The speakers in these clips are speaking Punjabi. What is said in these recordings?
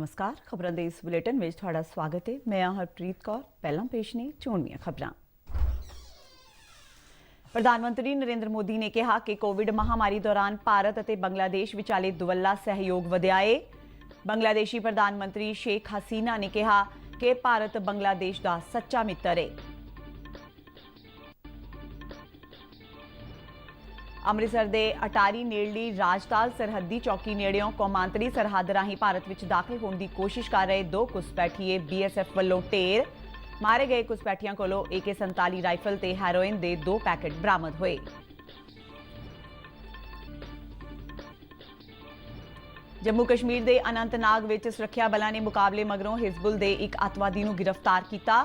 नमस्कार। खबरों के इस बुलेटिन में थोड़ा स्वागत है। मैं हरप्रीत कौर। पहला पेश ने चोणवीआं खबरां। प्रधानमंत्री नरेंद्र मोदी ने कहा कि कोविड महामारी दौरान भारत और बांग्लादेश विचाले दुवल्ला सहयोग वधिया है। बांग्लादेशी प्रधानमंत्री शेख हसीना ने कहा कि भारत बांग्लादेश का सच्चा मित्र है। अमृतसर के अटारी नेड़ली राजताल सरहदी चौकी नेड़ियों कौमांतरी सरहद राही भारत में दाखिल होने की कोशिश कर रहे दो घुसपैठिए BSF वालों ढेर। मारे गए घुसपैठियों को AK-47 राइफल ते हैरोइन के 2 पैकेट बरामद हुए। जम्मू कश्मीर के अनंतनाग में सुरक्षा बलों ने मुकाबले मगरों हिजबुल के एक अतवादी को गिरफ्तार किया।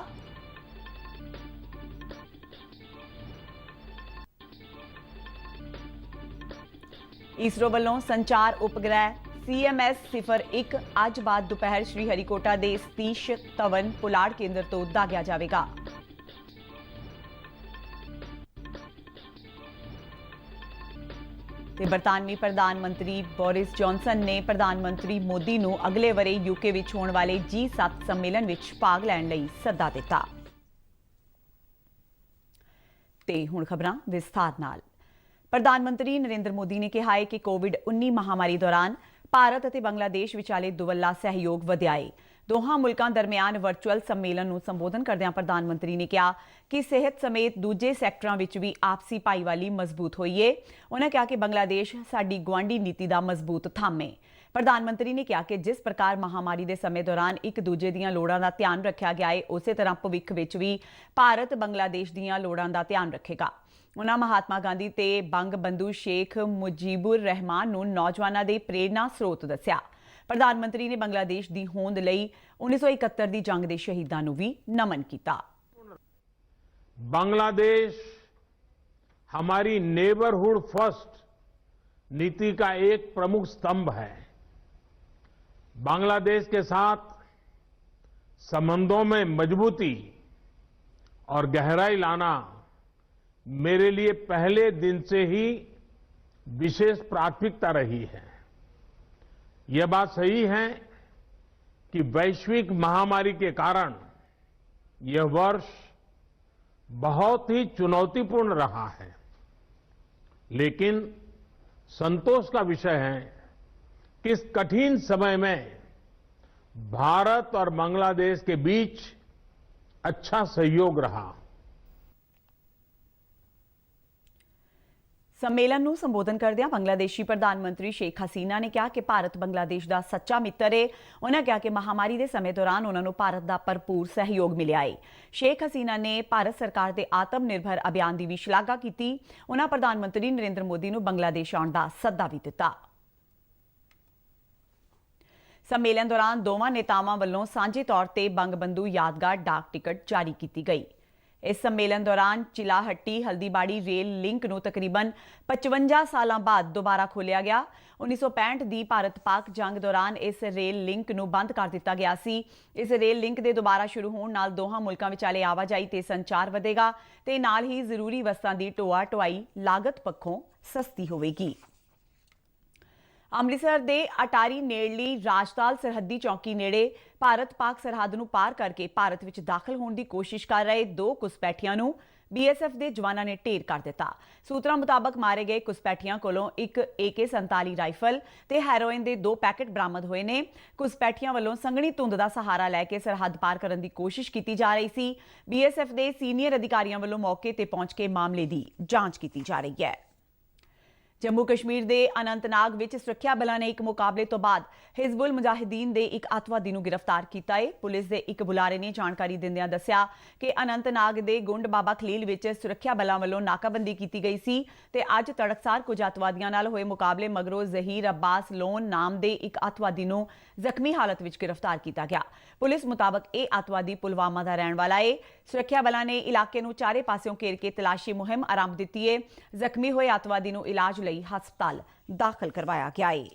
इसरो वालों संचार उपग्रह CMS-01 अज बाद दोपहर श्रीहरिकोटा के सतीश धवन पुलाड़ केंद्र तो दागिया जाएगा। बरतानवी प्रधानमंत्री बोरिस जॉनसन ने प्रधानमंत्री मोदी को अगले वरे UK में होने वाले G7 सम्मेलन में भाग लैण लई सद्दा दिता। ते हुण खबरां विस्तार नाल। प्रधानमंत्री नरेंद्र मोदी ने कहा है कि कोविड-19 महामारी दौरान भारत और बांग्लादेश विचाले दुवल्ला सहयोग वधिया है। दोहां मुल्कां दरमियान वर्चुअल सम्मेलन को संबोधन करदਿਆਂ प्रधानमंत्री ने कहा कि सेहत समेत दूजे सैक्टरां विच भी आपसी भाईवाली मजबूत हुई है। उन्होंने कहा कि बांग्लादेश साडी गुआंढी नीति का मजबूत थंम है। प्रधानमंत्री ने कहा कि जिस प्रकार महामारी के समय दौरान एक दूजे दीयां लोड़ां दा ध्यान रखा गया है, उस तरह भविख विच भी भारत बांग्लादेश दीयां लोड़ां दा ध्यान रखेगा। उन्होंने महात्मा गांधी ते बंगबंधु शेख मुजीबुर रहमान नूं नौजवानों के प्रेरणा स्रोत दस्या। प्रधानमंत्री ने बांग्लादेश की होंद लई 1971 की जंग के शहीदों नूं भी नमन किया। बांग्लादेश हमारी नेबरहुड फर्स्ट नीति का एक प्रमुख स्तंभ है। बांग्लादेश के साथ संबंधों में मजबूती और गहराई लाना मेरे लिए पहले दिन से ही विशेष प्राथमिकता रही है। यह बात सही है कि वैश्विक महामारी के कारण यह वर्ष बहुत ही चुनौतीपूर्ण रहा है, लेकिन संतोष का विषय है कि इस कठिन समय में भारत और बांग्लादेश के बीच अच्छा सहयोग रहा। सम्मेलन को संबोधन करदਿਆਂ बांग्लादेशी प्रधानमंत्री शेख हसीना ने कहा कि भारत बांग्लादेश का सच्चा मित्र है। उन्होंने कहा कि महामारी के समय दौरान उन्होंने भारत का भरपूर सहयोग मिला है। शेख हसीना ने भारत सरकार के आत्मनिर्भर अभियान की भी शलाघा की। उन्होंने प्रधानमंत्री नरेंद्र मोदी को बांग्लादेश आने का सद्दा भी दिता। सम्मेलन दौरान दोवां नेतावां वालों सांझे तौर पर बंगबंधु यादगार डाक टिकट जारी की गई। इस सम्मेलन दौरान चिलाहट्टी हल्दीबाड़ी रेल लिंक नूं तकरीबन 55 साल बाद दोबारा खोलिया गया। 1965 की भारत पाक जंग दौरान इस रेल लिंक नूं बंद कर दिता गया सी। इस रेल लिंक के दोबारा शुरू होने नाल दोहां मुल्कां विचाले आवाजाही ते संचार वधेगा ते नाल ही जरूरी वस्तां दी ढोआ ढुआई लागत पक्षों सस्ती होवेगी। अमृतसर के अटारी नेड़ली राजताल सरहदी चौकी नेड़े भारत पाक सरहद नूं पार करके भारत विच दाखिल होने की कोशिश कर रहे दो घुसपैठियों नूं BSF के जवानों ने ढेर कर दिता। सूत्रों मुताबक मारे गए घुसपैठियों कोलों एक AK-47 राइफल ते हैरोइन के 2 पैकेट बरामद हुए ने। घुसपैठियों वालों संघनी धुंध का सहारा लैके सरहद पार करने की कोशिश की जा रही सी। BSF के सीनियर अधिकारियों वालों मौके पर पहुंच के मामले की जांच की जा रही है। जम्मू कश्मीर के अनंतनाग में सुरक्षा बलों ने एक मुकाबले तो बाद हिजबुल मुजाहिदीन के एक अतवादी को गिरफ्तार किया है। पुलिस के एक बुलारे ने जानकारी दिंदियां दस्या कि अनंतनाग के गुंड बाबा खलील में सुरक्षा बलों वालों नाकाबंदी की गई सी ते अज तड़कसार कुछ अतवादियों नाल होए मुकाबले मगरों जहीर अब्बास लोन नाम के एक अतवादी को जख्मी हालत में गिरफ्तार किया गया। पुलिस मुताबक यह अतवादी पुलवामा का रहने वाला है। सुरक्षा बलों ने इलाके नूं चारे पासों घेर के तलाशी मुहिम आरंभ दी है। जख्मी हुए अतवादी को इलाज लई हस्पताल दाखिल करवाया गया है।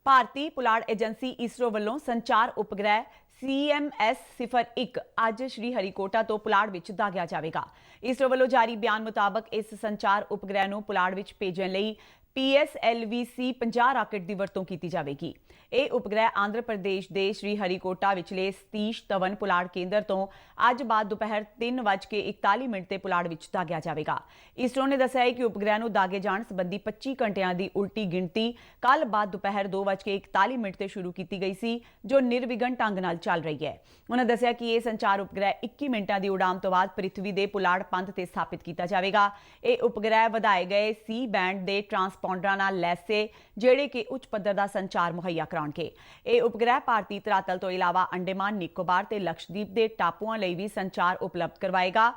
भारतीय पुलाड़ एजेंसी इसरो वालों संचार उपग्रह CMS-01 अज श्रीहरिकोटा तो पुलाड़ विच दागिया जाएगा। इसरो वालों जारी बयान मुताबक इस संचार उपग्रह नूं पुलाड़ विच भेजण लई PSLV-C 50 ਰਾਕਟ ਦੀ ਵਰਤੋਂ ਕੀਤੀ ਜਾਵੇਗੀ। ਇਹ ਉਪਗ੍ਰਹਿ ਆਂਧਰਾ ਪ੍ਰਦੇਸ਼ ਦੇ ਸ਼੍ਰੀ ਹਰੀਕੋਟਾ ਵਿਚਲੇ ਸਤੀਸ਼ ਧਵਨ ਪੁਲਾੜ ਕੇਂਦਰ ਤੋਂ ਅੱਜ ਬਾਅਦ ਦੁਪਹਿਰ 3:41 ਤੇ ਪੁਲਾੜ ਵਿੱਚ ਦਾਗਿਆ ਜਾਵੇਗਾ। ਇਸਰੋ ਨੇ ਦੱਸਿਆ ਹੈ ਕਿ ਉਪਗ੍ਰਹਿ ਨੂੰ ਦਾਗੇ ਜਾਣ ਸੰਬੰਧੀ 25 ਘੰਟਿਆਂ ਦੀ ਉਲਟੀ ਗਿਣਤੀ ਕੱਲ ਬਾਅਦ ਦੁਪਹਿਰ 2:41 ਤੇ ਸ਼ੁਰੂ ਕੀਤੀ ਗਈ ਸੀ, ਜੋ ਨਿਰਵਿਘਨ ਢੰਗ ਨਾਲ ਚੱਲ ਰਹੀ ਹੈ। ਉਹਨਾਂ ਦੱਸਿਆ ਕਿ ਇਹ ਸੰਚਾਰ ਉਪਗ੍ਰਹਿ 21 ਮਿੰਟਾਂ ਦੀ ਉਡਾਨ ਤੋਂ ਬਾਅਦ ਪ੍ਰਿਥਵੀ ਦੇ ਪੁਲਾੜ ਪੰਧ ਤੇ ਸਥਾਪਿਤ ਕੀਤਾ ਜਾਵੇਗਾ। ਇਹ ਉਪਗ੍ਰਹਿ ਵਧਾਏ ਗਏ ਸੀ ਬੈਂਡ ਦੇ ਟਰਾਂਸਪੌਂਡਰਾਂ ਨਾਲ ਲੈਸ ਹੈ, ਜਿਹੜੇ ਕਿ ਉੱਚ ਪੱਧਰ ਦਾ ਸੰਚਾਰ ਮੁਹੱਈਆ ਕਰਾਉਣਗੇ। ਇਹ ਉਪਗ੍ਰਹਿ ਭਾਰਤੀ ਧਰਾਤਲ ਤੋਂ ਇਲਾਵਾ ਅੰਡੇਮਾਨ, ਨਿਕੋਬਾਰ ਤੇ ਲਕਸ਼ਦੀਪ ਦੇ ਟਾਪੂਆਂ ਲਈ ਵੀ ਸੰਚਾਰ ਉਪਲਬਧ ਕਰਵਾਏਗਾ।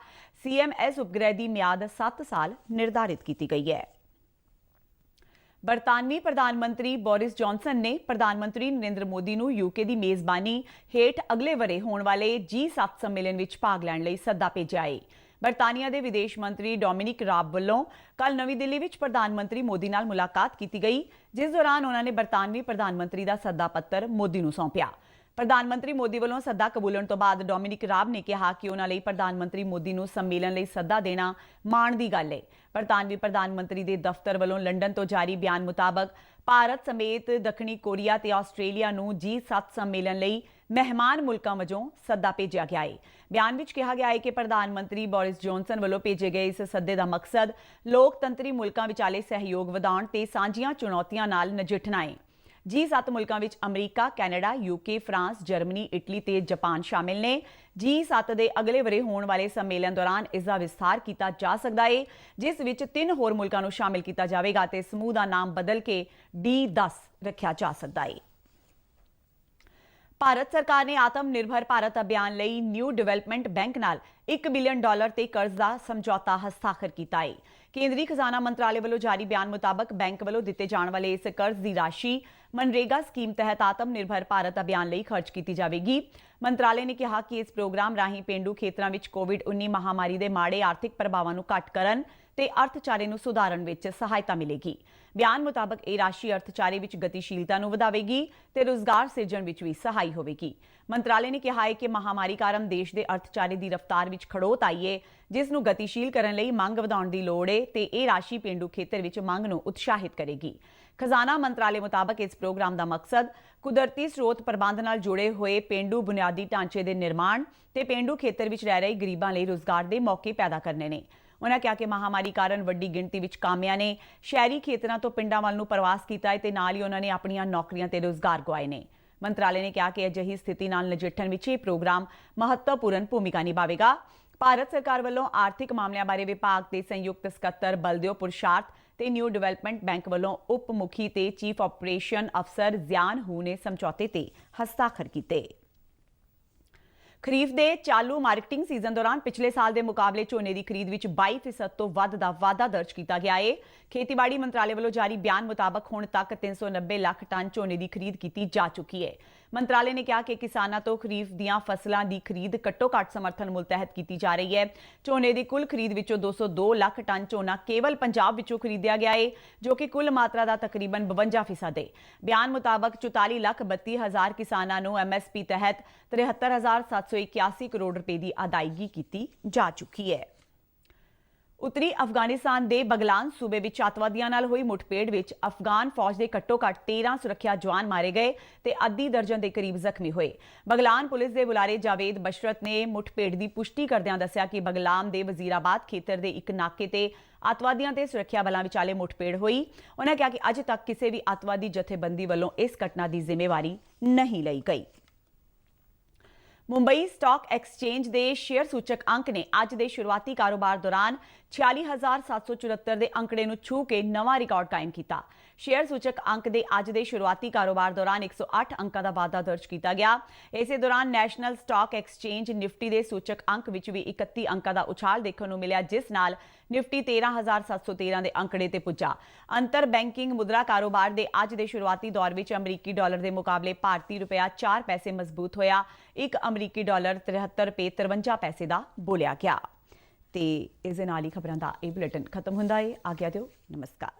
CMS ਉਪਗ੍ਰਹਿ ਦੀ ਮਿਆਦ 7 ਸਾਲ ਨਿਰਧਾਰਿਤ ਕੀਤੀ ਗਈ ਹੈ। ਬਰਤਾਨਵੀ ਪ੍ਰਧਾਨ ਮੰਤਰੀ ਬੋਰਿਸ ਜੌਨਸਨ ਨੇ ਪ੍ਰਧਾਨ ਮੰਤਰੀ ਨਰਿੰਦਰ ਮੋਦੀ ਨੂੰ UK ਦੀ ਮੇਜ਼ਬਾਨੀ ਹੇਠ ਅਗਲੇ ਵਰੇ ਹੋਣ ਵਾਲੇ G7 ਸੰਮੇਲਨ ਵਿੱਚ ਭਾਗ ਲੈਣ ਲਈ ਸੱਦਾ ਭੇਜਿਆ ਹੈ। ਬਰਤਾਨੀਆ ਦੇ ਵਿਦੇਸ਼ ਮੰਤਰੀ ਡੋਮਿਨਿਕ ਰਾਬ ਵੱਲੋਂ ਕੱਲ ਨਵੀਂ ਦਿੱਲੀ ਵਿੱਚ ਪ੍ਰਧਾਨ ਮੰਤਰੀ ਮੋਦੀ ਨਾਲ ਮੁਲਾਕਾਤ ਕੀਤੀ ਗਈ, ਜਿਸ ਦੌਰਾਨ ਉਹਨਾਂ ਨੇ ਬਰਤਾਨਵੀ ਪ੍ਰਧਾਨ ਮੰਤਰੀ ਦਾ ਸੱਦਾ ਪੱਤਰ ਮੋਦੀ ਨੂੰ ਸੌਂਪਿਆ। ਪ੍ਰਧਾਨ ਮੰਤਰੀ ਮੋਦੀ ਵੱਲੋਂ ਸੱਦਾ ਕਬੂਲਣ ਤੋਂ ਬਾਅਦ ਡੋਮਿਨਿਕ ਰਾਬ ਨੇ ਕਿਹਾ ਕਿ ਉਹਨਾਂ ਲਈ ਪ੍ਰਧਾਨ ਮੰਤਰੀ ਮੋਦੀ ਨੂੰ ਸੰਮੇਲਨ ਲਈ ਸੱਦਾ ਦੇਣਾ ਮਾਣ ਦੀ ਗੱਲ ਹੈ। ਬਰਤਾਨਵੀ ਪ੍ਰਧਾਨ ਮੰਤਰੀ ਦੇ ਦਫ਼ਤਰ ਵੱਲੋਂ ਲੰਡਨ ਤੋਂ ਜਾਰੀ ਬਿਆਨ ਮੁਤਾਬਕ ਭਾਰਤ ਸਮੇਤ ਦੱਖਣੀ ਕੋਰੀਆ ਤੇ ਆਸਟ੍ਰੇਲੀਆ ਨੂੰ G7 ਸੰਮੇਲਨ ਲਈ ਮਹਿਮਾਨ ਮੁਲਕਾਂ ਵਜੋਂ ਸੱਦਾ ਭੇਜਿਆ ਗਿਆ ਹੈ। ਬਿਆਨ ਵਿੱਚ ਕਿਹਾ ਗਿਆ ਹੈ ਕਿ ਪ੍ਰਧਾਨ ਮੰਤਰੀ ਬੋਰਿਸ ਜੌਨਸਨ ਵੱਲੋਂ ਭੇਜੇ ਗਏ ਇਸ ਸੱਦੇ ਦਾ ਮਕਸਦ ਲੋਕਤੰਤਰੀ ਮੁਲਕਾਂ ਵਿਚਾਲੇ ਸਹਿਯੋਗ ਵਧਾਉਣ ਤੇ ਸਾਂਝੀਆਂ ਚੁਣੌਤੀਆਂ ਨਾਲ ਨਜਿੱਠਣਾ ਹੈ। G7 ਮੁਲਕਾਂ ਵਿੱਚ America, Canada, UK, France, Germany, Italy ਤੇ ਜਾਪਾਨ ਸ਼ਾਮਿਲ ਨੇ। G7 ਦੇ ਅਗਲੇ ਵਰੇ ਹੋਣ ਵਾਲੇ ਸੰਮੇਲਨ ਦੌਰਾਨ ਇਸ ਦਾ ਵਿਸਥਾਰ ਕੀਤਾ ਜਾ ਸਕਦਾ ਹੈ, ਜਿਸ ਵਿੱਚ 3 ਹੋਰ ਮੁਲਕਾਂ ਨੂੰ ਸ਼ਾਮਿਲ ਕੀਤਾ ਜਾਵੇਗਾ ਤੇ ਸਮੂਹ ਦਾ ਨਾਮ ਬਦਲ ਕੇ D10 ਰੱਖਿਆ ਜਾ ਸਕਦਾ ਹੈ। ਭਾਰਤ ਸਰਕਾਰ ਨੇ ਆਤਮ ਨਿਰਭਰ ਭਾਰਤ ਅਭਿਆਨ ਲਈ ਨਿਊ ਡਿਵੈਲਪਮੈਂਟ ਬੈਂਕ ਨਾਲ $1 ਬਿਲੀਅਨ ਤੇ ਕਰਜ਼ ਦਾ ਸਮਝੌਤਾ ਹਸਤਾਖਰ ਕੀਤਾ ਹੈ। ਕੇਂਦਰੀ ਖਜ਼ਾਨਾ ਮੰਤਰਾਲੇ ਵੱਲੋਂ ਜਾਰੀ ਬਿਆਨ ਮੁਤਾਬਕ ਬੈਂਕ ਵੱਲੋਂ ਦਿੱਤੇ ਜਾਣ ਵਾਲੇ ਇਸ ਕਰਜ਼ ਦੀ ਰਾਸ਼ੀ ਮਨਰੇਗਾ ਸਕੀਮ ਤਹਿਤ ਆਤਮ ਨਿਰਭਰ ਭਾਰਤ ਅਭਿਆਨ ਲਈ ਖਰਚ ਕੀਤੀ ਜਾਵੇਗੀ। ਮੰਤਰਾਲੇ ਨੇ ਕਿਹਾ ਕਿ ਇਸ ਪ੍ਰੋਗਰਾਮ ਰਾਹੀਂ ਪੇਂਡੂ ਖੇਤਰਾਂ ਵਿੱਚ COVID-19 ਮਹਾਮਾਰੀ ਦੇ ਮਾੜੇ ਆਰਥਿਕ ਪ੍ਰਭਾਵਾਂ ਨੂੰ ਘੱਟ ਕਰਨ ਤੇ ਅਰਥਚਾਰੇ ਨੂੰ ਸੁਧਾਰਨ ਵਿੱਚ ਸਹਾਇਤਾ ਮਿਲੇਗੀ। ਬਿਆਨ ਮੁਤਾਬਕ ਇਹ ਰਾਸ਼ੀ ਅਰਥਚਾਰੇ ਵਿੱਚ ਗਤੀਸ਼ੀਲਤਾ ਨੂੰ ਵਧਾਵੇਗੀ ਤੇ ਰੁਜ਼ਗਾਰ ਸਿਰਜਣ ਵਿੱਚ ਵੀ ਸਹਾਈ ਹੋਵੇਗੀ। ਮੰਤਰਾਲੇ ਨੇ ਕਿਹਾ ਹੈ ਕਿ ਮਹਾਮਾਰੀ ਕਾਰਨ ਦੇਸ਼ ਦੇ ਅਰਥਚਾਰੇ ਦੀ ਰਫ਼ਤਾਰ ਵਿੱਚ ਖੜੋਤ ਆਈ ਹੈ, ਜਿਸ ਨੂੰ ਗਤੀਸ਼ੀਲ ਕਰਨ ਲਈ ਮੰਗ ਵਧਾਉਣ ਦੀ ਲੋੜ ਹੈ ਤੇ ਇਹ ਰਾਸ਼ੀ ਪੇਂਡੂ ਖੇਤਰ ਵਿੱਚ ਮੰਗ ਨੂੰ ਉਤਸ਼ਾਹਿਤ ਕਰੇਗੀ। ਖਜ਼ਾਨਾ ਮੰਤਰਾਲੇ ਮੁਤਾਬਕ ਇਸ ਪ੍ਰੋਗਰਾਮ ਦਾ ਮਕਸਦ ਕੁਦਰਤੀ ਸਰੋਤ ਪ੍ਰਬੰਧ ਨਾਲ ਜੁੜੇ ਹੋਏ ਪੇਂਡੂ ਬੁਨਿਆਦੀ ਢਾਂਚੇ ਦੇ ਨਿਰਮਾਣ ਤੇ ਪੇਂਡੂ ਖੇਤਰ ਵਿੱਚ ਰਹਿ ਰਹੇ ਗਰੀਬਾਂ ਲਈ ਰੁਜ਼ਗਾਰ ਦੇ ਮੌਕੇ ਪੈਦਾ ਕਰਨੇ ਨੇ। ਉਹਨਾਂ ਕਿਹਾ ਕਿ ਮਹਾਮਾਰੀ ਕਾਰਨ ਵੱਡੀ ਗਿਣਤੀ ਵਿੱਚ ਕਾਮਿਆਂ ਨੇ ਸ਼ਹਿਰੀ ਖੇਤਰਾਂ ਤੋਂ ਪਿੰਡਾਂ ਵੱਲ ਨੂੰ ਪ੍ਰਵਾਸ ਕੀਤਾ ਹੈ ਤੇ ਨਾਲ ਹੀ ਉਹਨਾਂ ਨੇ ਆਪਣੀਆਂ ਨੌਕਰੀਆਂ ਤੇ ਰੁਜ਼ਗਾਰ ਗਵਾਏ ਨੇ। ਮੰਤਰਾਲੇ ਨੇ ਕਿਹਾ ਕਿ ਅਜਿਹੀ ਸਥਿਤੀ ਨਾਲ ਨਜਿੱਠਣ ਵਿੱਚ ਇਹ ਪ੍ਰੋਗਰਾਮ ਮਹੱਤਵਪੂਰਨ ਭੂਮਿਕਾ ਨਿਭਾਵੇਗਾ। ਭਾਰਤ ਸਰਕਾਰ ਵੱਲੋਂ ਆਰਥਿਕ ਮਾਮਲਿਆਂ ਬਾਰੇ ਵਿਭਾਗ ਦੇ ਸੰਯੁਕਤ ਸਕੱਤਰ ਬਲਦੇਵ ਪੁਰਸ਼ਾਰਥ ਤੇ ਨਿਊ ਡਿਵੈਲਪਮੈਂਟ ਬੈਂਕ ਵੱਲੋਂ ਉਪ ਮੁਖੀ ਤੇ ਚੀਫ ਆਪਰੇਸ਼ਨ ਅਫਸਰ ਜ਼ਿਆਨ ਹੂ ਨੇ ਸਮਝੌਤੇ ਤੇ ਹਸਤਾਖਰ ਕੀਤੇ। ਖਰੀਫ ਦੇ ਚਾਲੂ ਮਾਰਕੀਟਿੰਗ ਸੀਜ਼ਨ ਦੌਰਾਨ ਪਿਛਲੇ ਸਾਲ ਦੇ ਮੁਕਾਬਲੇ ਝੋਨੇ ਦੀ ਖਰੀਦ ਵਿੱਚ 22% ਤੋਂ ਵੱਧ ਦਾ ਵਾਧਾ ਦਰਜ ਕੀਤਾ ਗਿਆ ਹੈ। ਖੇਤੀਬਾੜੀ ਮੰਤਰਾਲੇ ਵੱਲੋਂ ਜਾਰੀ ਬਿਆਨ ਮੁਤਾਬਕ ਹੁਣ ਤੱਕ 390 ਲੱਖ ਟਨ ਝੋਨੇ ਦੀ ਖਰੀਦ ਕੀਤੀ ਜਾ ਚੁੱਕੀ ਹੈ। ਮੰਤਰਾਲੇ ਨੇ ਕਿਹਾ ਕਿ ਕਿਸਾਨਾਂ ਤੋਂ ਖਰੀਫ ਦੀਆਂ ਫਸਲਾਂ ਦੀ ਖਰੀਦ ਘੱਟੋ-ਘੱਟ ਸਮਰਥਨ ਮੁੱਲ ਤਹਿਤ ਕੀਤੀ ਜਾ ਰਹੀ ਹੈ। ਝੋਨੇ ਦੀ ਕੁੱਲ ਖਰੀਦ ਵਿੱਚੋਂ 202 ਲੱਖ ਟਨ ਝੋਨਾ ਕੇਵਲ ਪੰਜਾਬ ਵਿੱਚੋਂ ਖਰੀਦਿਆ ਗਿਆ ਹੈ, ਜੋ ਕਿ ਕੁੱਲ ਮਾਤਰਾ ਦਾ ਤਕਰੀਬਨ 52% ਹੈ। ਬਿਆਨ ਮੁਤਾਬਕ 44,32,000 ਕਿਸਾਨਾਂ ਨੂੰ MSP ਤਹਿਤ 73,781 ਕਰੋੜ ਰੁਪਏ ਦੀ ਅਦਾਇਗੀ ਕੀਤੀ ਜਾ ਚੁੱਕੀ ਹੈ। ਉੱਤਰੀ ਅਫਗਾਨਿਸਤਾਨ ਦੇ ਬਗਲਾਨ ਸੂਬੇ ਵਿੱਚ ਅੱਤਵਾਦੀਆਂ ਨਾਲ ਹੋਈ ਮੁੱਠਭੇੜ ਵਿੱਚ ਅਫਗਾਨ ਫੌਜ ਦੇ ਘੱਟੋ-ਘੱਟ 13 ਸੁਰੱਖਿਆ ਜਵਾਨ ਮਾਰੇ ਗਏ ਤੇ ਅੱਧੀ ਦਰਜਨ ਦੇ ਕਰੀਬ ਜ਼ਖਮੀ ਹੋਏ। ਬਗਲਾਨ ਪੁਲਿਸ ਦੇ ਬੁਲਾਰੇ ਜਾਵੇਦ ਬਸ਼ਰਤ ਨੇ ਮੁੱਠਭੇੜ ਦੀ ਪੁਸ਼ਟੀ ਕਰਦਿਆਂ ਦੱਸਿਆ ਕਿ ਬਗਲਾਨ ਦੇ ਵਜ਼ੀਰਾਬਾਦ ਖੇਤਰ ਦੇ ਇੱਕ ਨਾਕੇ ਤੇ ਅੱਤਵਾਦੀਆਂ ਤੇ ਸੁਰੱਖਿਆ ਬਲਾਂ ਵਿਚਾਲੇ ਮੁੱਠਭੇੜ ਹੋਈ। ਉਹਨਾਂ ਕਿਹਾ ਕਿ ਅਜੇ ਤੱਕ ਕਿਸੇ ਵੀ ਅੱਤਵਾਦੀ ਜਥੇਬੰਦੀ ਵੱਲੋਂ ਇਸ ਘਟਨਾ ਦੀ ਜ਼ਿੰਮੇਵਾਰੀ ਨਹੀਂ ਲਈ ਗਈ। ਮੁੰਬਈ ਸਟਾਕ ਐਕਸਚੇਂਜ ਦੇ ਸ਼ੇਅਰ ਸੂਚਕ ਅੰਕ ਨੇ ਅੱਜ ਦੇ ਸ਼ੁਰੂਆਤੀ ਕਾਰੋਬਾਰ ਦੌਰਾਨ 46,774 ਦੇ ਅੰਕੜੇ ਨੂੰ ਛੂ ਕੇ ਨਵਾਂ ਰਿਕਾਰਡ ਕਾਇਮ ਕੀਤਾ। ਸ਼ੇਅਰ ਸੂਚਕ ਅੰਕ ਦੇ ਅੱਜ ਦੇ ਸ਼ੁਰੂਆਤੀ ਕਾਰੋਬਾਰ ਦੌਰਾਨ 108 ਅੰਕਾਂ ਦਾ ਵਾਧਾ ਦਰਜ ਕੀਤਾ ਗਿਆ। ਇਸੇ ਦੌਰਾਨ ਨੈਸ਼ਨਲ ਸਟਾਕ ਐਕਸਚੇਂਜ ਨਿਫਟੀ ਦੇ ਸੂਚਕ ਅੰਕ ਵਿੱਚ ਵੀ 31 ਅੰਕਾਂ ਦਾ ਉਛਾਲ ਦੇਖਣ ਨੂੰ ਮਿਲਿਆ, ਜਿਸ ਨਾਲ ਨਿਫਟੀ 13,713 ਦੇ ਅੰਕੜੇ ਤੇ ਪੁੱਜਾ। ਅੰਤਰ ਬੈਂਕਿੰਗ ਮੁਦਰਾ ਕਾਰੋਬਾਰ ਦੇ ਅੱਜ ਦੇ ਸ਼ੁਰੂਆਤੀ ਦੌਰ ਵਿੱਚ ਅਮਰੀਕੀ ਡਾਲਰ ਦੇ ਮੁਕਾਬਲੇ ਭਾਰਤੀ ਰੁਪਇਆ 4 ਪੈਸੇ ਮਜ਼ਬੂਤ ਹੋਇਆ। ਇੱਕ ਅਮਰੀਕੀ ਡਾਲਰ 73 ਰੁਪਏ 53 ਪੈਸੇ ਦਾ ਬੋਲਿਆ ਗਿਆ। ਤੇ ਇਸ ਦੇ ਨਾਲ ਹੀ ਖਬਰਾਂ ਦਾ ਇਹ ਬੁਲੇਟਿਨ ਖਤਮ ਹੁੰਦਾ ਹੈ। ਆਗਿਆ ਦਿਓ, ਨਮਸਕਾਰ।